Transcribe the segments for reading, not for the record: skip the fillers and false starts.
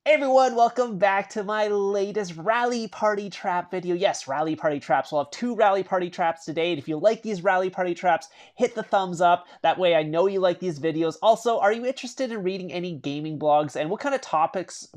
Hey everyone, welcome back to my latest Rally Party Trap video. Yes, Rally Party Traps. We'll have 2 Rally Party Traps today, and if you like these Rally Party Traps, hit the thumbs up. That way I know you like these videos. Also, are you interested in reading any gaming blogs, and what kind of topics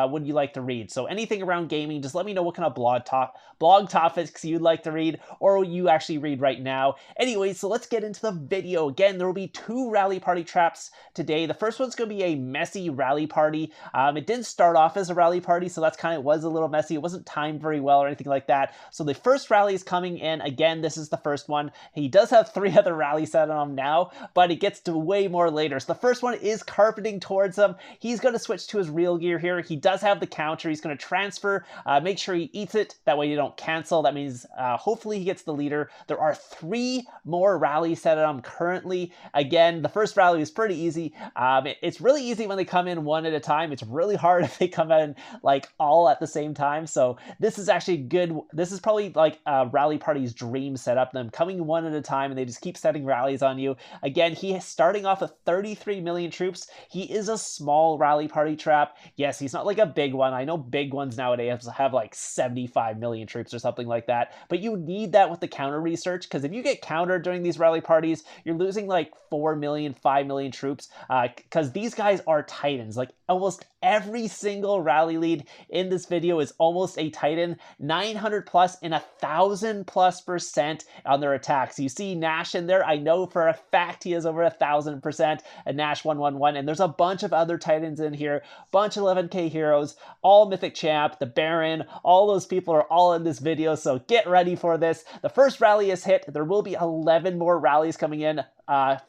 would you like to read? So anything around gaming, just let me know what kind of blog topics you'd like to read, or you actually read right now. Anyway, so let's get into the video. Again, there will be 2 Rally Party Traps today. The first one's going to be a messy rally party. It didn't start off as a rally party, so that's kind of was a little messy. It wasn't timed very well or anything like that. So the first rally is coming in. Again, this is the first one. He does have 3 other rallies set on him now, but it gets to way more later. So the first one is carpeting towards him. He's going to switch to his real gear here. He does have the counter. He's going to transfer. Make sure he eats it. That way you don't cancel. That means hopefully he gets the leader. There are 3 more rallies set on him currently. Again, the first rally was pretty easy. It's really easy when they come in one at a time. It's really hard if they come in like all at the same time. So this is actually good. This is probably like Rally Party's dream setup. Them coming one at a time and they just keep setting rallies on you. Again, he is starting off with 33 million troops. He is a small Rally Party trap. Yes, he's not like a big one. I know big ones nowadays have like 75 million troops or something like that. But you need that with the counter research, because if you get countered during these rally parties, you're losing like 4 million, 5 million troops, because these guys are titans. Like almost every single rally lead in this video is almost a titan, 900 plus and 1,000+% on their attacks. You see Nash in there. I know for a fact he is over 1,000%, and Nash 111, and there's a bunch of other titans in here, bunch of 11k heroes, all mythic champ, the Baron, all those people are all in this video, so get ready for this. The first rally is hit. There will be 11 more rallies coming in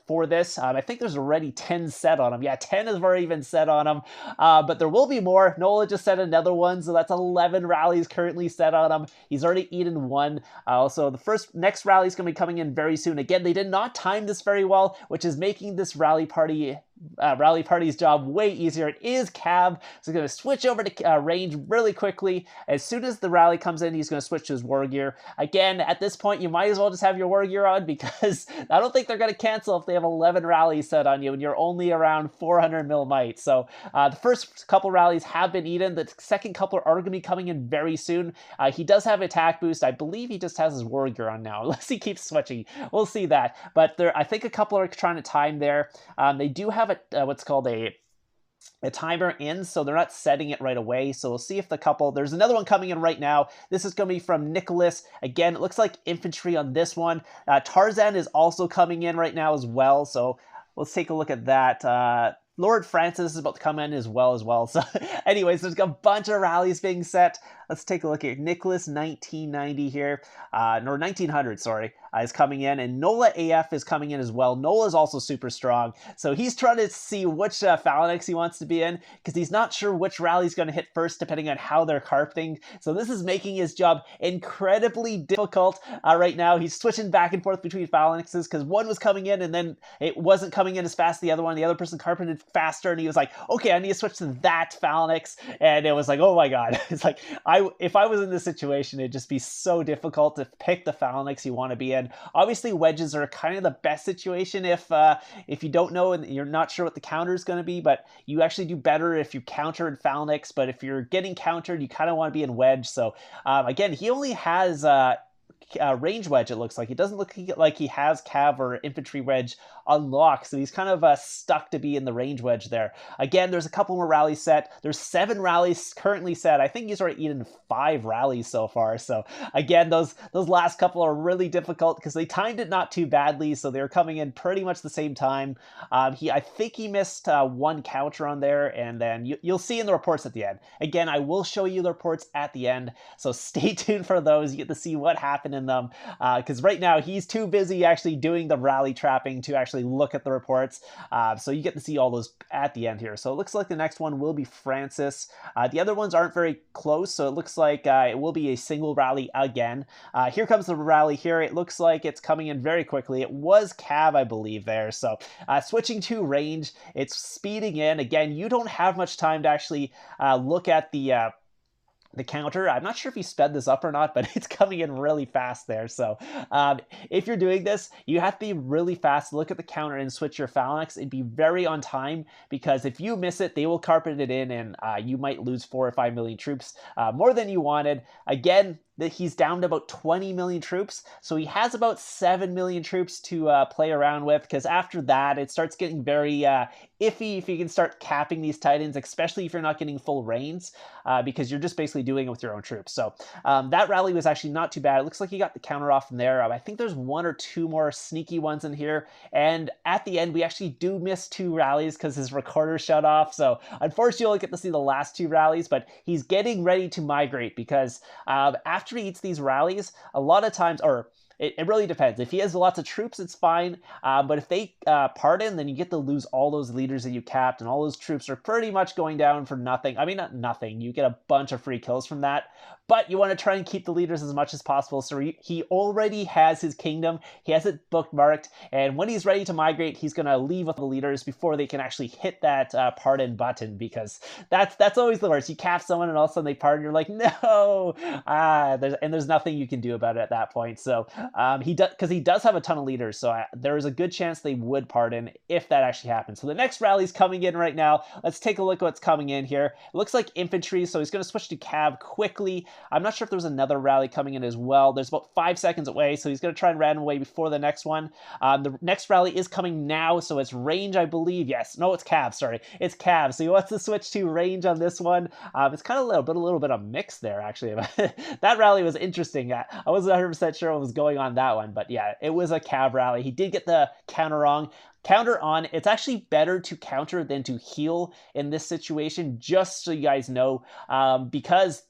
for this. I think there's already 10 set on them. Yeah, 10 has already been set on them, but there will be more. Nola just set another one, so that's 11 rallies currently set on him. He's already eaten one. Also, the next rally is going to be coming in very soon. Again, they did not time this very well, which is making this rally party's job way easier. It is Cab, so he's going to switch over to range really quickly. As soon as the rally comes in, he's going to switch to his war gear. Again, at this point, you might as well just have your war gear on, because I don't think they're going to cancel if they have 11 rallies set on you and you're only around 400 mil might. So the first couple rallies have been eaten. The second couple are going to be coming in very soon. He does have attack boost. I believe he just has his war gear on now, unless he keeps switching. We'll see that. But I think a couple are trying to time there. They do have what's called a timer in, so they're not setting it right away. So we'll see if there's another one coming in right now. This is going to be from Nicholas. Again, it looks like infantry on this one. Tarzan is also coming in right now as well, so let's take a look at that. Lord Francis is about to come in as well. So anyways, there's a bunch of rallies being set. Let's take a look at Nicholas 1990 here, or 1900, sorry, is coming in, and Nola AF is coming in as well. Nola is also super strong, so he's trying to see which phalanx he wants to be in, because he's not sure which rally he's going to hit first, depending on how they're carpeting. So this is making his job incredibly difficult right now. He's switching back and forth between phalanxes, because one was coming in, and then it wasn't coming in as fast as the other one. The other person carpeted faster, and he was like, okay, I need to switch to that phalanx, and it was like, oh my god. It's like, if I was in this situation, it'd just be so difficult to pick the phalanx you want to be in. Obviously, wedges are kind of the best situation if you don't know and you're not sure what the counter is going to be, but you actually do better if you counter in phalanx. But if you're getting countered, you kind of want to be in wedge. So again, he only has range wedge, it looks like. It doesn't look like he has cav or infantry wedge unlocked, so he's kind of stuck to be in the range wedge there. Again, there's a couple more rallies set. There's 7 rallies currently set. I think he's already eaten 5 rallies so far. So again, those last couple are really difficult, because they timed it not too badly, so they're coming in pretty much the same time. I think he missed one counter on there, and then you'll see in the reports at the end. Again, I will show you the reports at the end, so stay tuned for those. You get to see what happened in them, because right now he's too busy actually doing the rally trapping to actually look at the reports. So you get to see all those at the end here. So it looks like the next one will be Francis. The other ones aren't very close, so it looks like it will be a single rally again. Here comes the rally here. It looks like it's coming in very quickly. It was Cav, I believe, there. So switching to range, it's speeding in. Again, you don't have much time to actually look at the the counter. I'm not sure if you sped this up or not, but it's coming in really fast there. So if you're doing this, you have to be really fast, look at the counter and switch your phalanx and be very on time, because if you miss it, they will carpet it in and you might lose 4 or 5 million troops, more than you wanted. Again, he's down to about 20 million troops, so he has about 7 million troops to play around with, because after that, it starts getting very iffy if you can start capping these Titans, especially if you're not getting full reigns, because you're just basically doing it with your own troops. So that rally was actually not too bad. It looks like he got the counter off from there. I think there's 1 or 2 more sneaky ones in here, and at the end, we actually do miss 2 rallies because his recorder shut off, so unfortunately, you'll get to see the last 2 rallies, but he's getting ready to migrate, because after he eats these rallies, a lot of times, or it really depends. If he has lots of troops, it's fine. But if they pardon, then you get to lose all those leaders that you capped, and all those troops are pretty much going down for nothing. I mean, not nothing. You get a bunch of free kills from that. But you want to try and keep the leaders as much as possible. So he already has his kingdom. He has it bookmarked. And when he's ready to migrate, he's going to leave with the leaders before they can actually hit that pardon button, because that's always the worst. You cap someone and all of a sudden they pardon. You're like, no. There's nothing you can do about it at that point. So because he does have a ton of leaders, so there is a good chance they would pardon if that actually happens. So the next rally's coming in right now. Let's take a look at what's coming in here. It looks like infantry, so he's going to switch to cav quickly. I'm not sure if there's another rally coming in as well. There's about 5 seconds away, so he's going to try and ram away before the next one. The next rally is coming now, so it's range, I believe. Yes, no, it's cav. Sorry, it's cav. So he wants to switch to range on this one. It's kind of a little bit of mix there, actually. That rally was interesting. I wasn't 100% sure what was going on that one, but yeah, it was a cav rally. He did get the counter on. It's actually better to counter than to heal in this situation, just so you guys know, because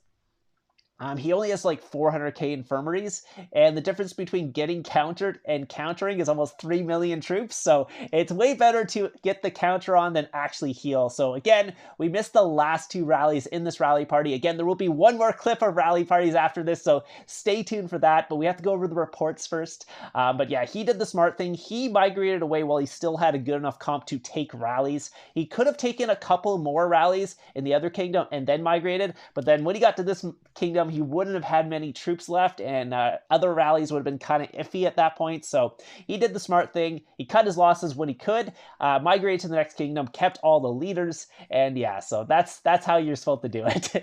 he only has like 400k infirmaries, and the difference between getting countered and countering is almost 3 million troops, so it's way better to get the counter on than actually heal. So again, we missed the last 2 rallies in this rally party. Again, there will be 1 more clip of rally parties after this, so stay tuned for that, but we have to go over the reports first. But yeah, he did the smart thing. He migrated away while he still had a good enough comp to take rallies. He could have taken a couple more rallies in the other kingdom and then migrated, but then when he got to this kingdom, he wouldn't have had many troops left, and other rallies would have been kind of iffy at that point. So he did the smart thing. He cut his losses when he could, migrated to the next kingdom, kept all the leaders, and yeah, so that's how you're supposed to do it.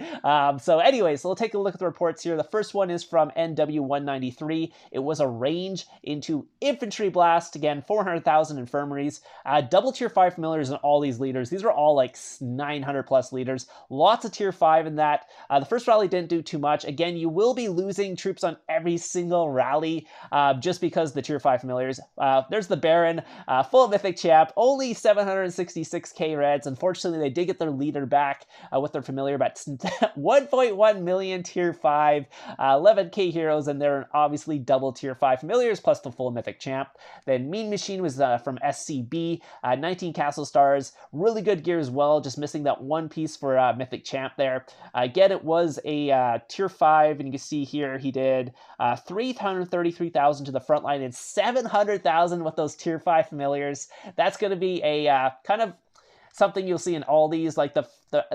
So anyways, so we'll take a look at the reports here. The first one is from NW193. It was a range into infantry blast. Again, 400,000 infirmaries, double tier 5 familiars in all these leaders. These were all like 900 plus leaders. Lots of tier 5 in that. The first rally didn't do too much. Again, you will be losing troops on every single rally, just because the tier 5 familiars. There's the Baron, full mythic champ, only 766k reds. Unfortunately, they did get their leader back with their familiar, but 1.1 million tier 5, 11k heroes, and they're obviously double tier 5 familiars plus the full mythic champ. Then Mean Machine was from SCB, 19 castle stars, really good gear as well, just missing that one piece for mythic champ there. Again, it was a tier 5, and you can see here he did 333,000 to the front line and 700,000 with those tier 5 familiars. That's going to be a kind of something you'll see in all these, like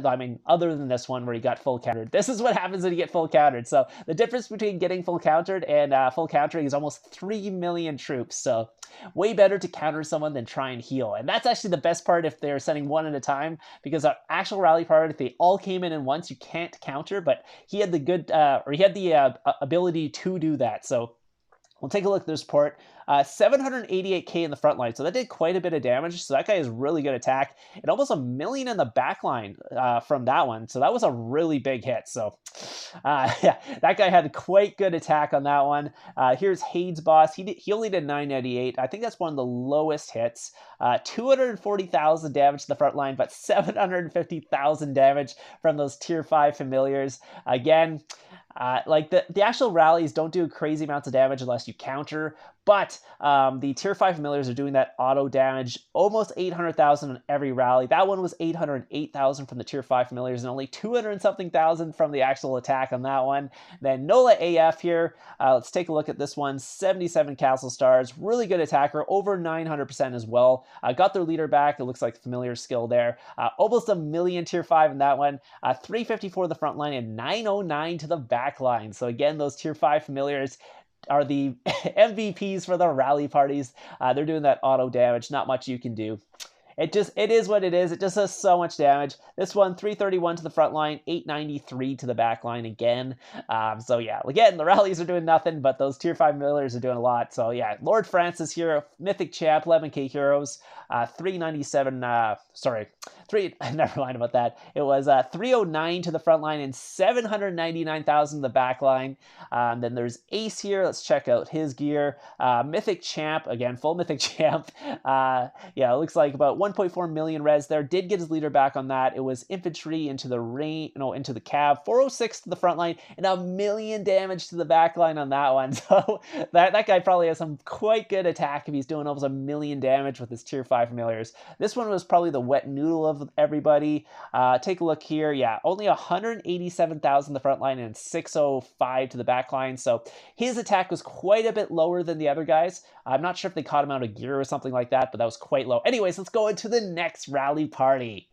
I mean, other than this one where he got full countered. This is what happens when you get full countered. So the difference between getting full countered and full countering is almost 3 million troops. So way better to counter someone than try and heal. And that's actually the best part if they're sending one at a time, because our actual rally part, if they all came in once, you can't counter, but he had the good, or he had the ability to do that. So we'll take a look at this report. 788k in the front line, so that did quite a bit of damage. So that guy is really good attack, and almost 1 million in the back line from that one. So that was a really big hit. So yeah, that guy had quite good attack on that one. Here's Hade's boss. He only did 998. I think that's one of the lowest hits. 240,000 damage to the front line, but 750,000 damage from those tier 5 familiars. Again, like the actual rallies don't do crazy amounts of damage unless you counter, But the tier 5 familiars are doing that auto damage, almost 800,000 on every rally. That one was 808,000 from the tier 5 familiars and only 200 and something thousand from the actual attack on that one. Then Nola AF here, let's take a look at this one. 77 castle stars, really good attacker, over 900% as well. Got their leader back, it looks like familiar skill there. Almost a million tier 5 in that one. 354 to the front line and 909 to the back line. So again, those tier 5 familiars are the MVPs for the rally parties. They're doing that auto damage, not much you can do. It is what it is. It just does so much damage. This one, 331 to the front line, 893 to the back line again. So yeah, again, the rallies are doing nothing, but those tier 5 millers are doing a lot. So yeah, Lord Francis here, Mythic Champ, 11k heroes, 397, never mind about that. It was 309 to the front line and 799,000 to the back line. Then there's Ace here. Let's check out his gear. Mythic Champ, again, full Mythic Champ. Yeah, it looks like about 1.4 million res there. Did get his leader back on that. It was infantry into the cab, 406 to the front line, and a million damage to the back line on that one. So that guy probably has some quite good attack if he's doing almost a million damage with his tier 5 familiars. This one was probably the wet noodle of everybody. Take a look here. Yeah, only 187,000 the front line and 605 to the back line. So his attack was quite a bit lower than the other guys. I'm not sure if they caught him out of gear or something like that, but that was quite low. Anyways, let's go into the next rally party.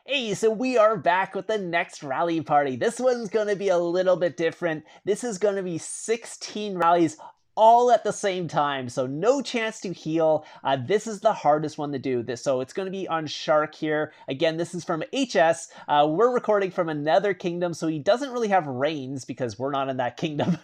Hey, so we are back with the next rally party. This one's going to be a little bit different. This is going to be 16 rallies all at the same time, so no chance to heal. This is the hardest one to do. So it's going to be on Shark here. Again, this is from HS. We're recording from another kingdom, so he doesn't really have reigns because we're not in that kingdom.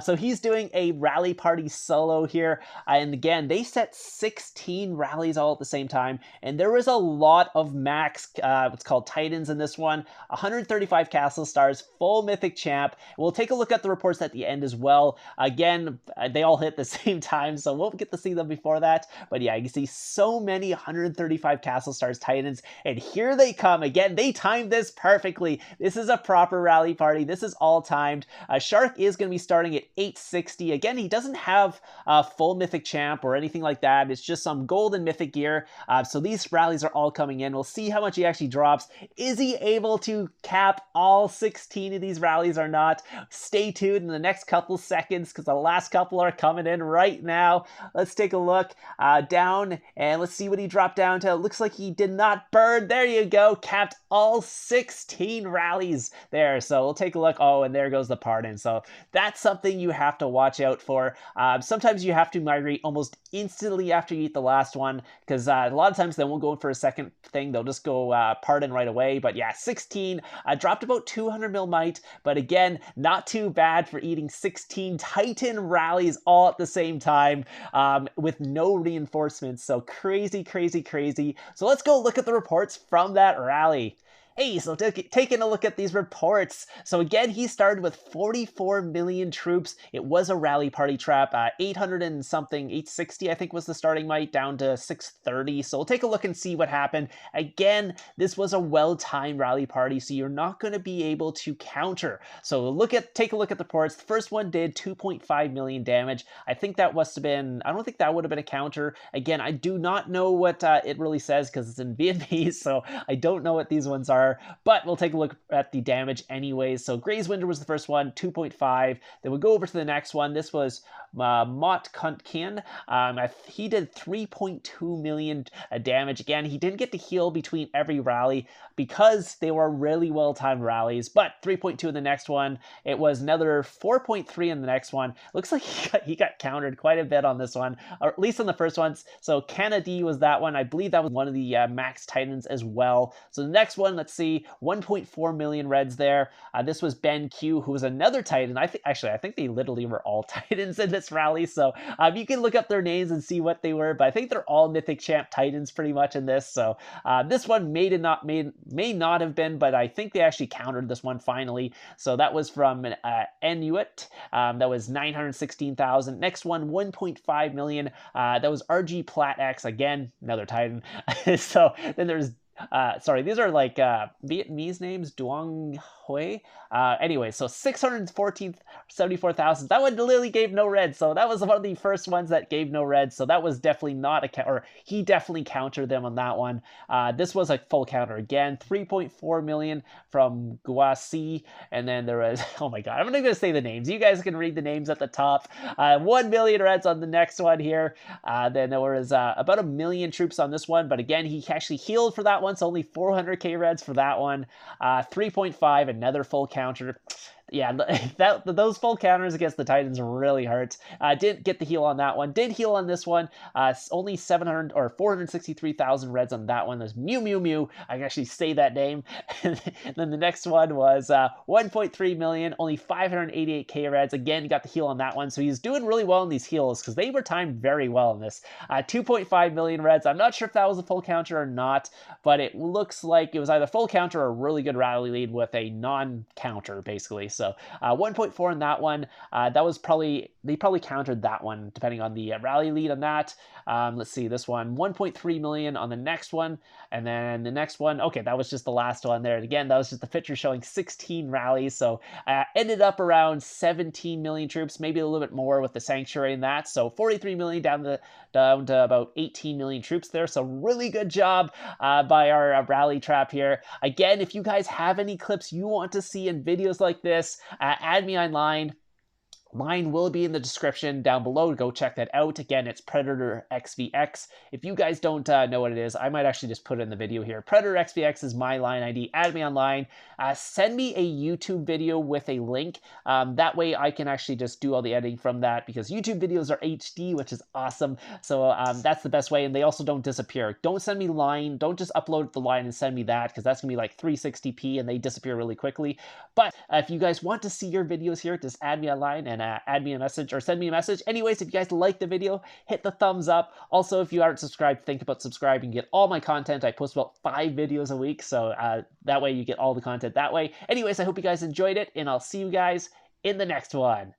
So he's doing a rally party solo here. And again, they set 16 rallies all at the same time, and there was a lot of max, what's called Titans in this one. 135 castle stars, full mythic champ. We'll take a look at the reports at the end as well. Again, they all hit the same time, so we'll get to see them before that. But yeah, you can see so many 135 castle stars Titans, and here they come. Again, they timed this perfectly. This is a proper rally party. This is all timed. Shark is going to be starting at 860. Again, he doesn't have a full mythic champ or anything like that. It's just some golden mythic gear. So these rallies are all coming in. We'll see how much he actually drops. Is he able to cap all 16 of these rallies or not? Stay tuned in the next couple seconds because the last couple are coming in right now. Let's take a look down and let's see what he dropped down to. It looks like he did not burn. There you go. Capped all 16 rallies there. So we'll take a look. Oh, and there goes the pardon. So that's something you have to watch out for. Sometimes you have to migrate almost instantly after you eat the last one because a lot of times they won't go in for a second thing. They'll just go pardon right away. But yeah, 16. Dropped about 200 mil might. But again, not too bad for eating 16 Titan rallies all at the same time with no reinforcements. So crazy, crazy, crazy. So let's go look at the reports from that rally. Hey, so taking a look at these reports. So again, he started with 44 million troops. It was a rally party trap. 800 and something, 860 I think was the starting might, down to 630. So we'll take a look and see what happened. Again, this was a well-timed rally party, so you're not going to be able to counter. So take a look at the reports. The first one did 2.5 million damage. I think that must have been, I don't think that would have been a counter. Again, I do not know what it really says because it's in Vietnamese, so I don't know what these ones are. But we'll take a look at the damage anyways. So Gray's Winter was the first one, 2.5. Then we'll go over to the next one. This was Mott Kuntkin. He did 3.2 million damage. Again, he didn't get to heal between every rally because they were really well-timed rallies. But 3.2 in the next one. It was another 4.3 in the next one. Looks like he got countered quite a bit on this one, or at least on the first ones. So Kennedy was that one. I believe that was one of the max Titans as well. So the next one, let's see, 1.4 million reds there. This was Ben Q, who was another Titan. I think they literally were all Titans in this rally. So you can look up their names and see what they were, but I think they're all Mythic Champ Titans pretty much in this. So this one may not have been, but I think they actually countered this one finally. So that was from Inuit. That was 916,000. Next one, 1.5 million. That was RG Plat X, again, another Titan. So then there's Sorry, these are like Vietnamese names, Duong Hue. Anyway, so 674,000. That one literally gave no red, so that was one of the first ones that gave no red. So that was definitely not a or he definitely countered them on that one. This was a full counter again. 3.4 million from Guasi, and then there was oh my god, I'm not gonna say the names. You guys can read the names at the top. 1 million reds on the next one here. Then there was about 1 million troops on this one, but again, he actually healed for that one, so only 400k reds for that one. 3.5, another full counter. Yeah, those full counters against the Titans really hurt. Didn't get the heal on that one. Did heal on this one. Only 700 or 463,000 reds on that one. There's Mew Mew Mew. I can actually say that name. And then the next one was 1.3 million, only 588k reds. Again, got the heal on that one. So he's doing really well in these heals because they were timed very well in this. 2.5 million reds. I'm not sure if that was a full counter or not, but it looks like it was either full counter or a really good rally lead with a non-counter, basically. So 1.4 in that one. That was they probably countered that one depending on the rally lead on that. Let's see, this one, 1.3 million on the next one. And then the next one, okay, that was just the last one there. And again, that was just the picture showing 16 rallies. So ended up around 17 million troops, maybe a little bit more with the Sanctuary in that. So 43 million down to about 18 million troops there. So really good job by our rally trap here. Again, if you guys have any clips you want to see in videos like this, add me online. Mine will be in the description down below. Go check that out. Again, it's Predatorxvx. If you guys don't know what it is, I might actually just put it in the video here. Predatorxvx is my line ID. Add me online. Send me a YouTube video with a link. That way I can actually just do all the editing from that because YouTube videos are HD, which is awesome. So that's the best way. And they also don't disappear. Don't send me line. Don't just upload the line and send me that because that's going to be like 360p and they disappear really quickly. But if you guys want to see your videos here, just add me online and add me a message or send me a message. Anyways, if you guys like the video, hit the thumbs up. Also, if you aren't subscribed, think about subscribing. Get all my content. I post about 5 videos a week, so that way you get all the content that way. Anyways, I hope you guys enjoyed it, and I'll see you guys in the next one.